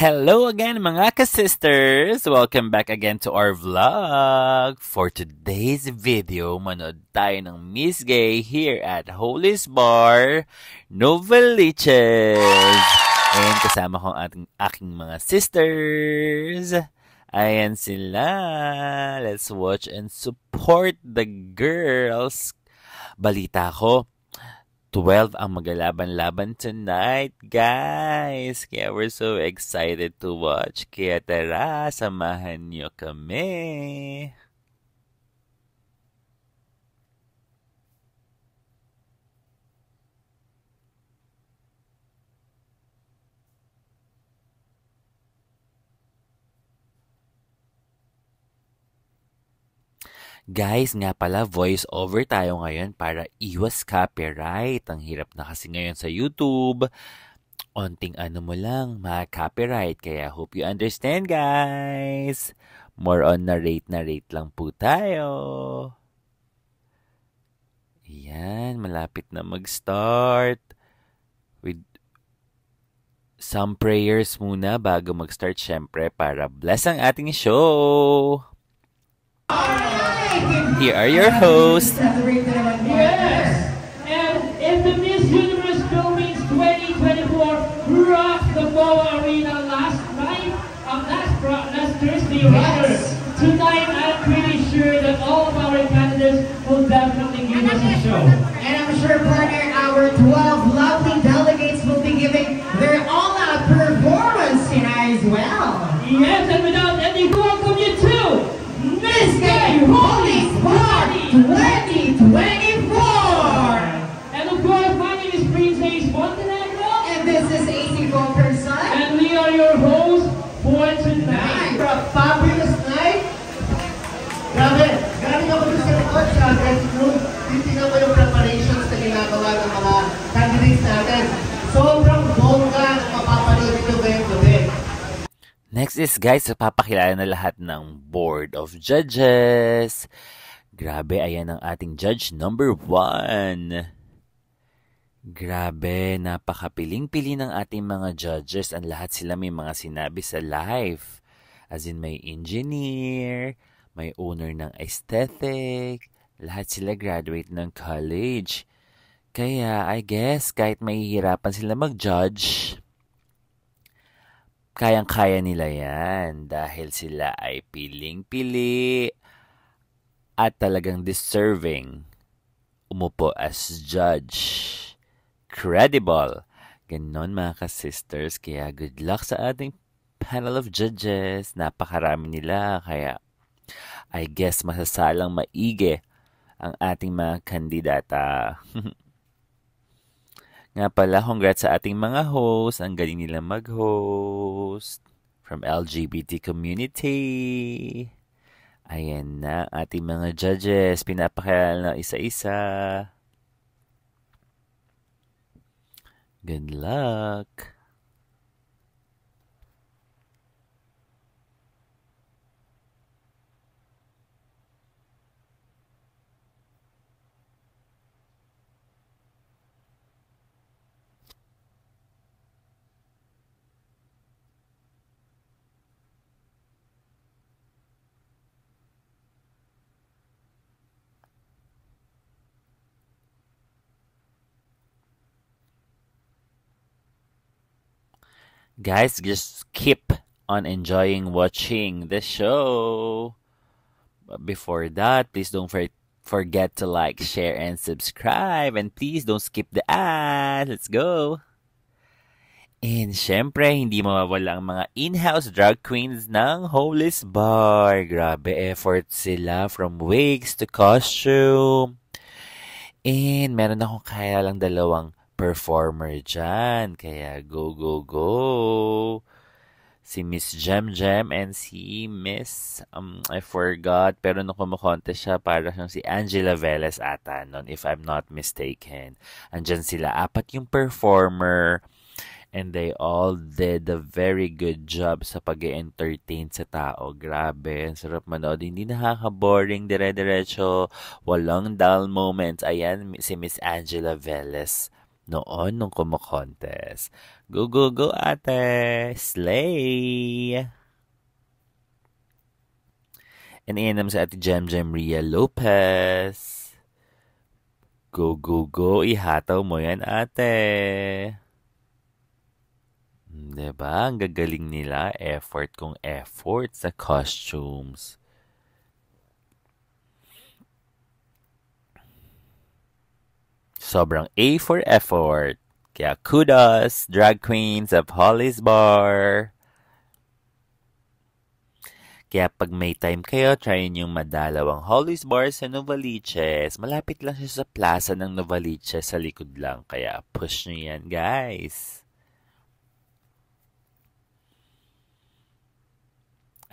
Hello again mga ka-sisters! Welcome back again to our vlog! For today's video, manood tayo ng Miss Gay here at Holy's Bar, Novaliches! And kasama ko ang aking mga sisters. Ayan sila. Let's watch and support the girls. Balita ko, 12 ang maglalaban-laban tonight, guys. Kaya we're so excited to watch. Kaya tara, samahan niyo kami. Guys, nga pala, voice over tayo ngayon para iwas copyright. Ang hirap na kasi ngayon sa YouTube. Onting ano mo lang, ma-copyright. Kaya hope you understand, guys. More on narrate lang po tayo. Ayan, malapit na mag-start. With some prayers muna bago mag-start, syempre, para bless ang ating show. Here are your hosts. Yes! And in the Miss Universe Philippines 2024 rocked the MOA Arena last Thursday, rather. Tonight, I'm pretty sure that all of our candidates will definitely give us a show. And I'm sure, partner, our 12 lovely delegates will be giving their all-out performance tonight as well. Yes, and without any welcome you to Miss Gay Holy's Bar 2024! And of course, my name is Princess Montenegro. And this is AC Wilkerson. And we are your hosts for tonight. For a fabulous night. Grabe, galing ako dun sa likod sa dressing room. Titignan ko yung preparations na ginagawa ng mga candidates natin. Sobrang bongga ang mapapanood nyo ngayong gabi. Next is, guys, papakilala na lahat ng Board of Judges. Grabe, ayan ang ating judge number 1. Grabe, napakapiling-pili ng ating mga judges. Ang lahat sila may mga sinabi sa live. As in, may engineer, may owner ng aesthetic. Lahat sila graduate ng college. Kaya, I guess, kahit mahihirapan sila mag-judge, kayang-kaya nila yan dahil sila ay piling-pili at talagang deserving umupo as judge. Credible. Ganon mga ka-sisters. Kaya good luck sa ating panel of judges. Napakarami nila. Kaya I guess masasalang maigi ang ating mga kandidata. Nga pala, congrats sa ating mga hosts. Ang galing nila mag-host. From LGBT community. Ayan na, ating mga judges. Pinapakilala na isa-isa. Good luck. Guys, just keep on enjoying watching the show. But before that, please don't forget to like, share, and subscribe. And please don't skip the ad. Let's go! And syempre, hindi mawawala ang mga in-house drag queens ng Holy's Bar. Grabe effort sila from wigs to costume. And meron akong kaya lang dalawang performer dyan. Kaya go, go, go. Si Miss Jem and si Miss, I forgot, pero nung kumukontest siya, para siyang si Angela Velez ata nun, if I'm not mistaken. Andyan sila, 4 yung performer, and they all did a very good job sa pag-entertain sa tao. Grabe, ang sarap manood. Hindi nakaka-boring, dire-diretso, walang dull moments. Ayan, si Miss Angela Velez. noon nung kumo-contest. Go, go, go, ate! Slay! And iyan naman sa ate Jem Ria Lopez. Go, go, go! Ihataw mo yan, ate! Diba? Ang gagaling nila. Effort kung effort sa costumes. Sobrang A for effort. Kaya kudos, drag queens of Holly's Bar. Kaya pag may time kayo, try niyong madalaw ang Holly's Bar sa Novaliches. Malapit lang siya sa plaza ng Novaliches, sa likod lang. Kaya push nyo yan, guys.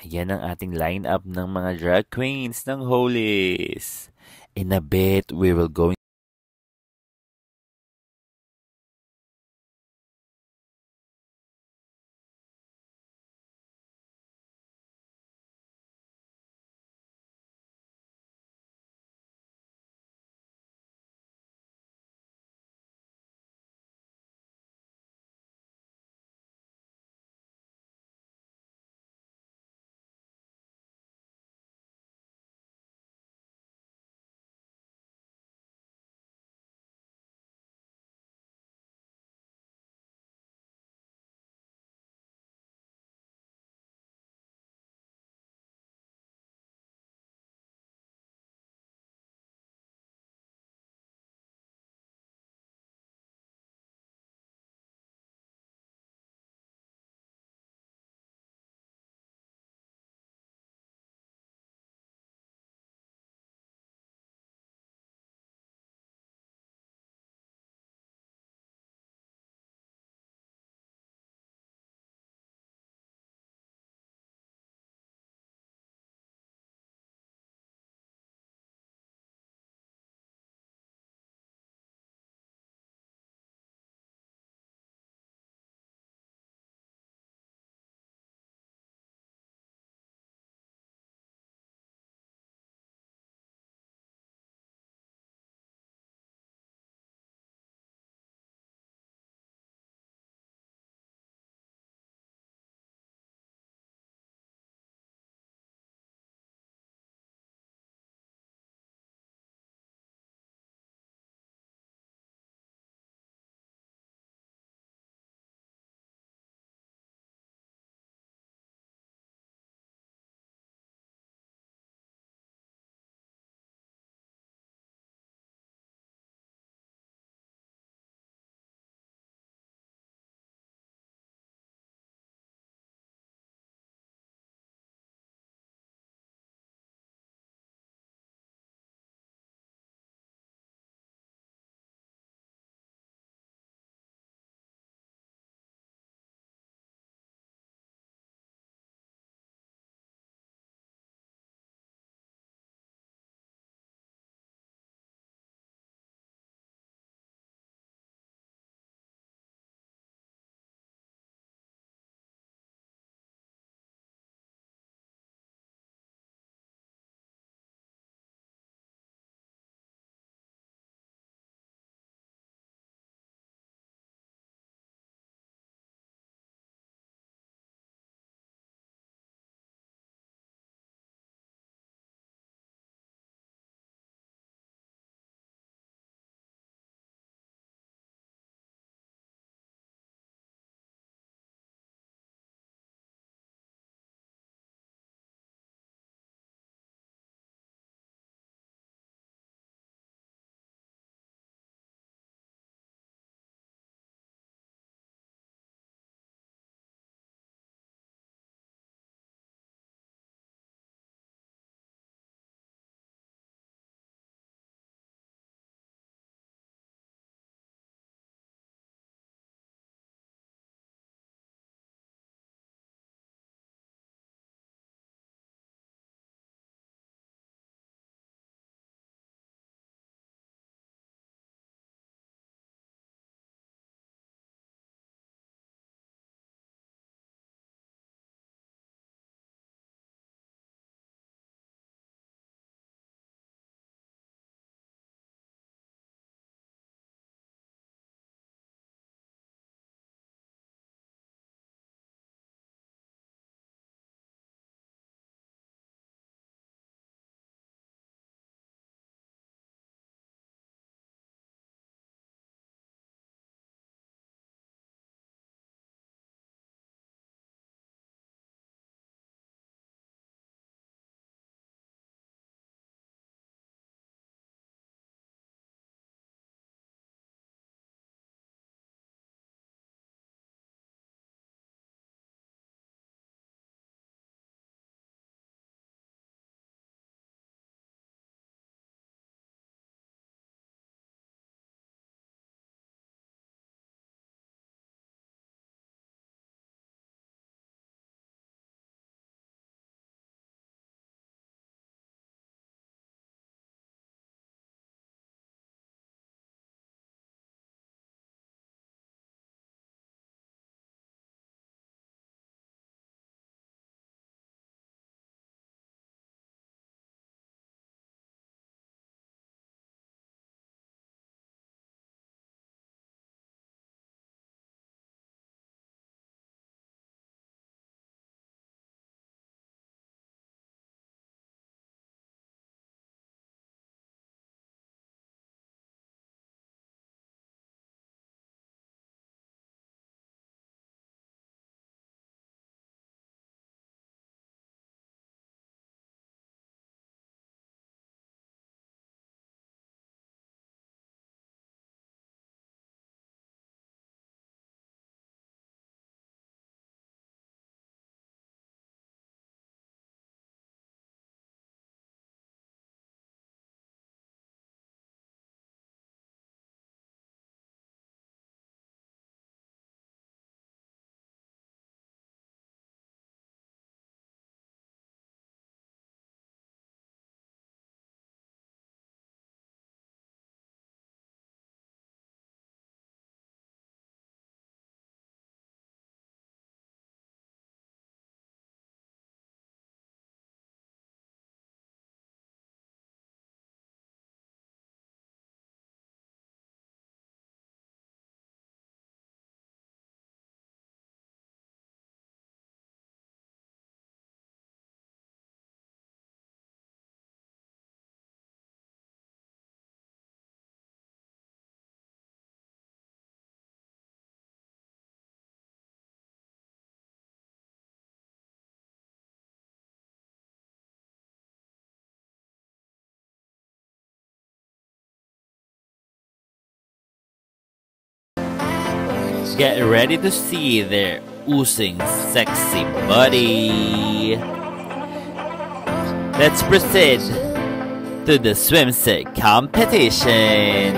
Ayan ang ating lineup ng mga drag queens ng Hollies. In a bit, we will go Get ready to see their oozing sexy body. Let's proceed to the swimsuit competition.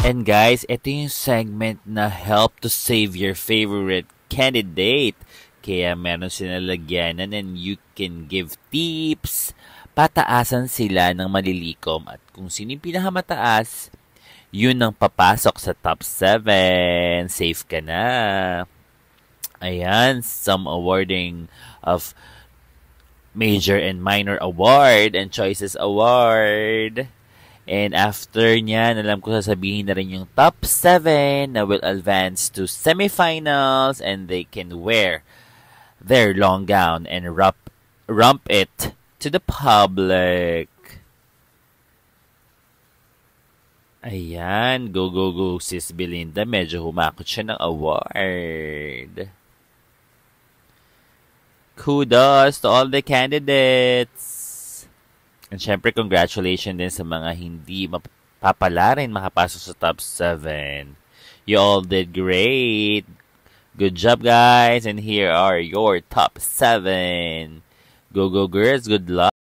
And guys, ito yung segment na help to save your favorite candidate. Kaya meron sinalagyanan and you can give tips pataasan sila ng malilikom at kung sino yung pinakamataas, yun ang papasok sa top 7. Safe ka na. Ayan, some awarding of major and minor award and choices award. And after niyan, alam ko sasabihin na rin yung top 7 na will advance to semifinals and they can wear their long gown and rump it to the public. Ayan, go, go, go, Sis Belinda. Medyo humakot siya ng award. Kudos to all the candidates. And syempre, congratulations din sa mga hindi mapapala rin makapasok sa top 7. You all did great. Good job, guys. And here are your top 7. Go, go, girls. Good luck.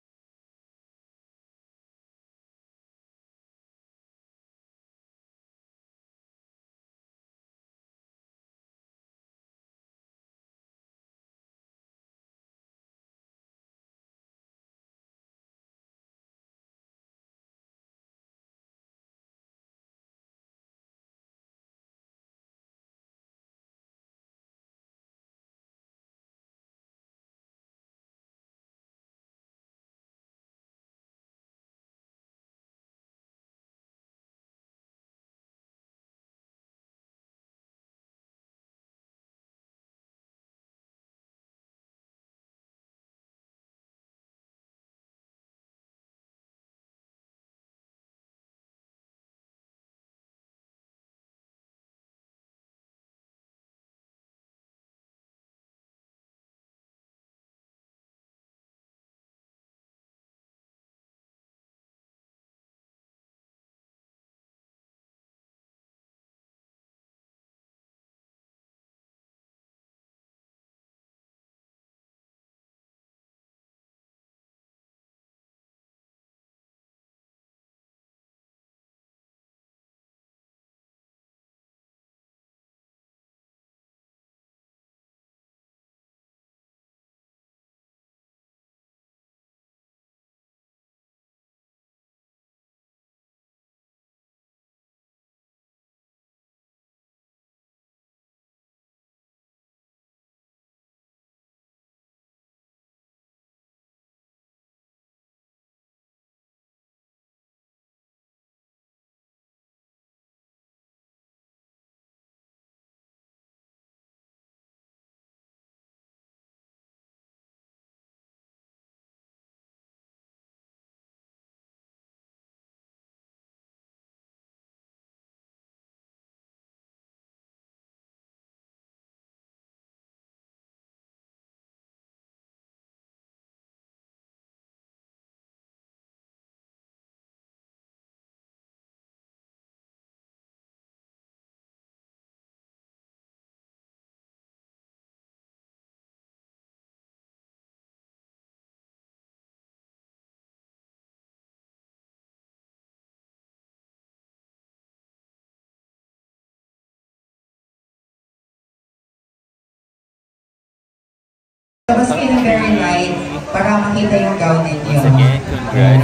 Tapos very light para makita yung gown ninyo. Once again, congrats.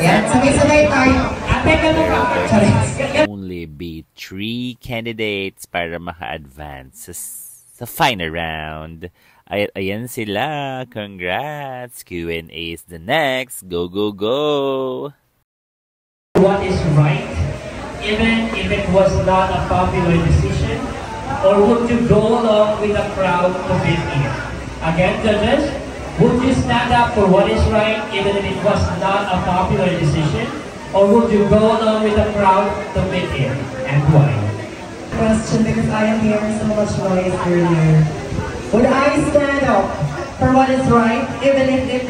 Yan, sabay-sabay tayo. Only be 3 candidates para maka-advance sa final round. Ayan sila. Congrats. Q&A is the next. Go, go, go. What is right, even if it was not a popular decision, or would you go along with the crowd to fit in? Again, judges, would you stand up for what is right, even if it was not a popular decision, or would you go along with the crowd to fit in, and why? Question, because I am hearing so much noise earlier. Would I stand up for what is right, even if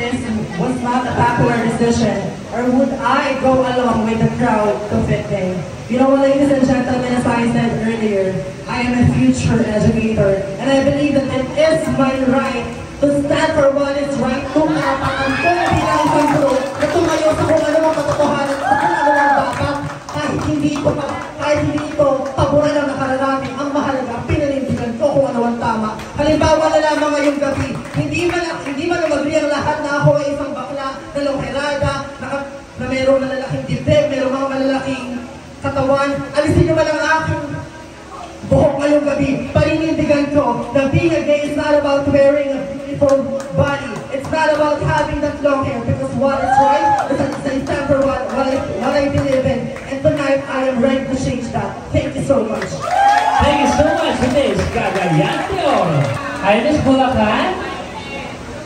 was not a popular decision, or would I go along with the crowd to fit in? You know, ladies and gentlemen, as I said earlier, I am a future educator, and I believe that it is my right to stand for what is right. Kung karapatan ko bilang isang guro na tumayo sa kung ano ang katotohanan sa kung ano ang dapat, kahit hindi ito paboran ng nakararami, ang mahalaga, pinanindigan ko kung ano ang tama. Halimbawa na lamang ngayong gabi, hindi man lumagri ang lahat na ako ay isang bakla na mayroong malalaking dibdib, mayroong mga malalaking katawan. Alisin niyo man ang aking buhok ngayong gabi. Paninindigan ko na being a gay is not about wearing a beautiful body. It's not about having that long hair, because what is right is at the same time for what I believe in. And tonight, I am ready to change that. Thank you so much. Thank you so much, Miss Cagayanto. Hi, Miss Bulacan.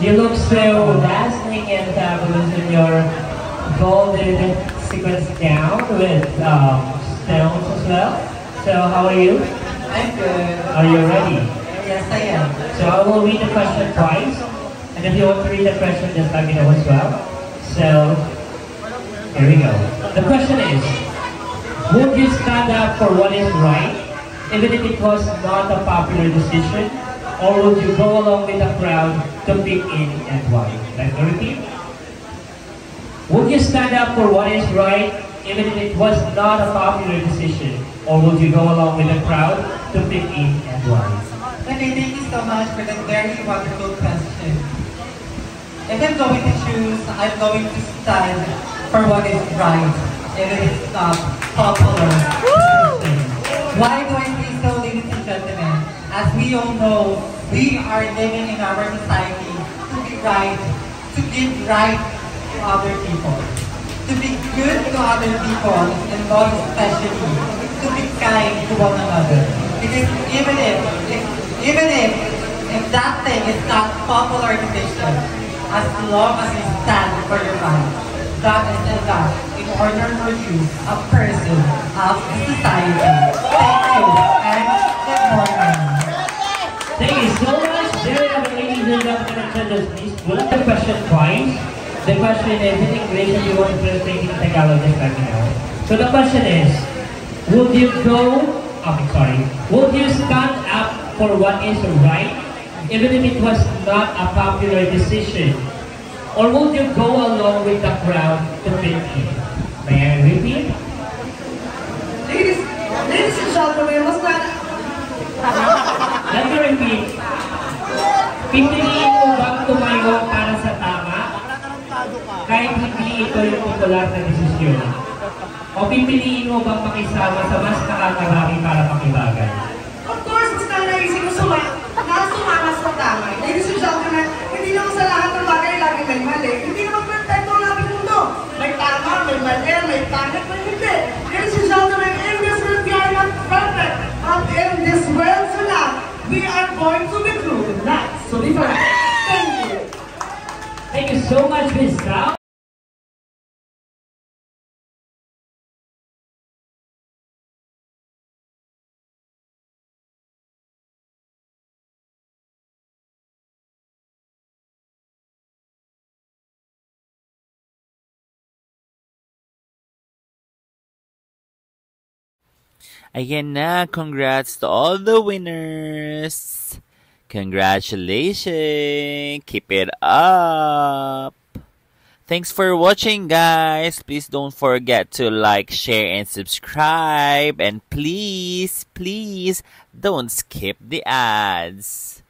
You look so dazzling and fabulous in your golden sequence gown with stones as well. So, how are you? I'm good. Are you ready? Yes, I am. So, I will read the question twice. And if you want to read the question, just let me know as well. So, here we go. The question is, would you stand up for what is right, even if it was not a popular decision? Or would you go along with the crowd to fit in and why? Let me repeat. Would you stand up for what is right, even if it was not a popular decision? Or would you go along with the crowd to fit in and why? Okay, thank you so much for that very wonderful question. If I'm going to choose, I'm going to stand for what is right, even if it's not popular. Why do I say so, ladies and gentlemen? As we all know, we are living in our society to be right, to give right to other people, to be good to other people, and most especially, to be kind to one another. Because even if that thing is not popular decision, as long as you stand for your rights, that is enough in order for you, a person of society. Thank you, and good morning. Thank you so much. There you have it, ladies and gentlemen, attendants. Please put up the question twice. The question is in English, and you want to translate in Tagalog, just let me know. So the question is, would you stand up for what is right, even if it was not a popular decision? Or would you go along with the crowd to fit in? May I repeat? Ladies and gentlemen, mas na... Let me repeat. Pipiliin mo bang tumayo para sa tama? Kahit hindi ito yung popular na desisyon. O pipiliin mo bang makisama sa mas nakakarami para makibagay? Of course, gusto na naisip ko sumama sa tama. Ladies and gentlemen, hindi naman sa lahat ng bagay lagi may mali. Hindi naman perfecto ang ating mundo. May tama, may mali, may pangit, may hindi. Ladies and gentlemen, in this world we are not perfect. But in this world tonight, we are going to be proven not to be perfect. Thank you. Thank you so much, Ms. Cao. Ayan na, congrats to all the winners! Congratulations! Keep it up! Thanks for watching, guys! Please don't forget to like, share, and subscribe. And please, please, don't skip the ads.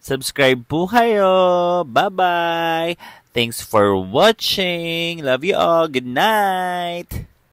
Subscribe po kayo! Bye-bye! Thanks for watching! Love you all! Good night!